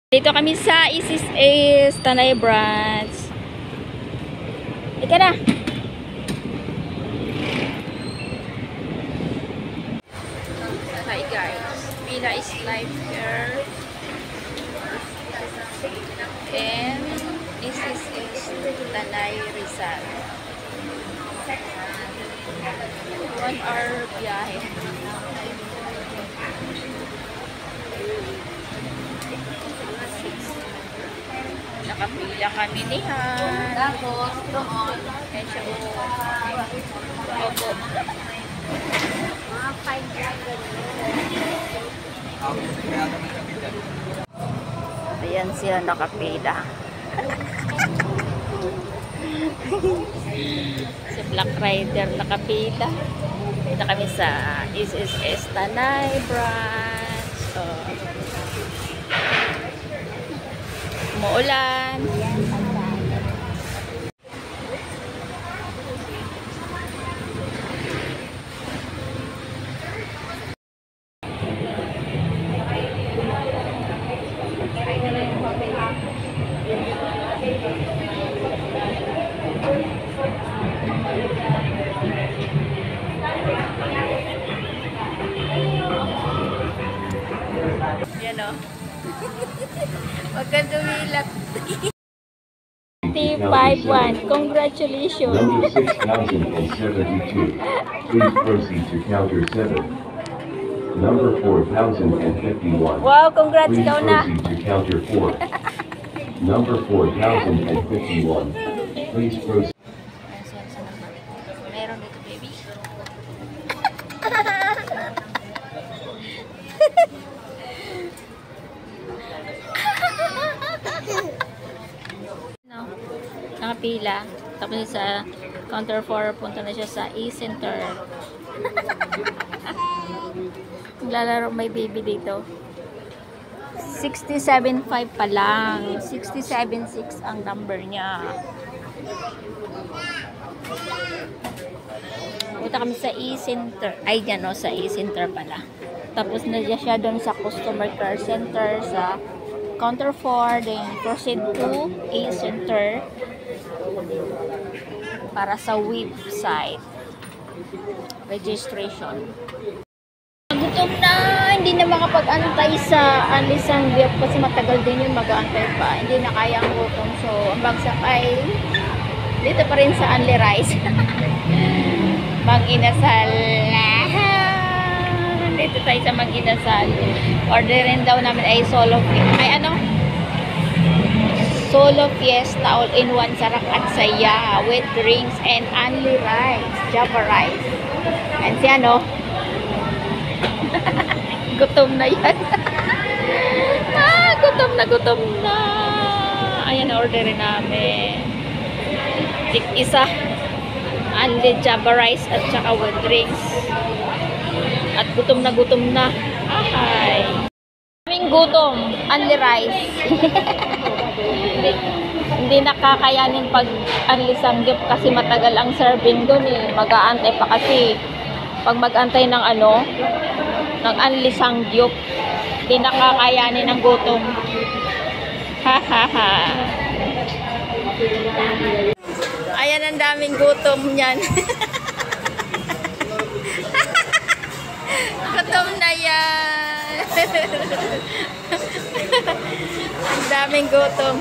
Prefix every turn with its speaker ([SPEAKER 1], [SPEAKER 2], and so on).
[SPEAKER 1] Dito kami sa Isis Ace Tanay Branch. Ika na. Hi guys. Villa is live here. And Isis Ace Tanay Rizal. 1 hour biyahe. Nakapila kami ni Han. Tapos, doon. Kaya siya opo. Mga 5 ayan sila nakapila. Si Black Rider nakapila. Dito kami sa Isis Tanay Branch. Umuulan. Yan o. Huwag ka dumilat. 5-1. Congratulations.
[SPEAKER 2] Number 6072. Please proceed to counter 7. Number 4051.
[SPEAKER 1] Wow, congrats
[SPEAKER 2] Please
[SPEAKER 1] daw na.
[SPEAKER 2] proceed to counter 4. Number 4051. Please proceed.
[SPEAKER 1] Meron dito, baby. No, nakapila. Tapos sa counter 4, punta na siya sa E-Center. Lalaro may baby dito. 67.5 pa lang. 67.6 ang number niya. Punta kami sa E-Center. Ay, dyan o, sa E-Center pala. Tapos na siya doon sa customer care center sa counter 4. Then proceed to E-Center para sa website registration. Gutom na, hindi na makapag-antay sa Alisang Biop kasi matagal din yun mag-aantay pa. Hindi na kaya ang gutom. So, ang bagsak ay dito pa rin sa Only Rice. Mag-inasal. Dito tayo sa Mag-inasal. Orderin daw namin ay solo Solo Fiesta all-in-one sarap at saya with drinks and Only Rice. Java Rice. And si ano? Gutom na yan. Gutom na. Ayan, orderin namin. Isa. Only Java Rice at saka with drinks. At gutom na. Ahay. Kaming gutom. Only Rice. Hindi nakakayanin pag Only Sangyup kasi matagal ang serving doon eh. Mag-aantay pa kasi. Pag mag-antay ng ng Only Sangyup, hindi nakakayanin ng gutom. Ha. Ayan, ang daming gutom niyan. Gutom na yan. Ang daming gutom.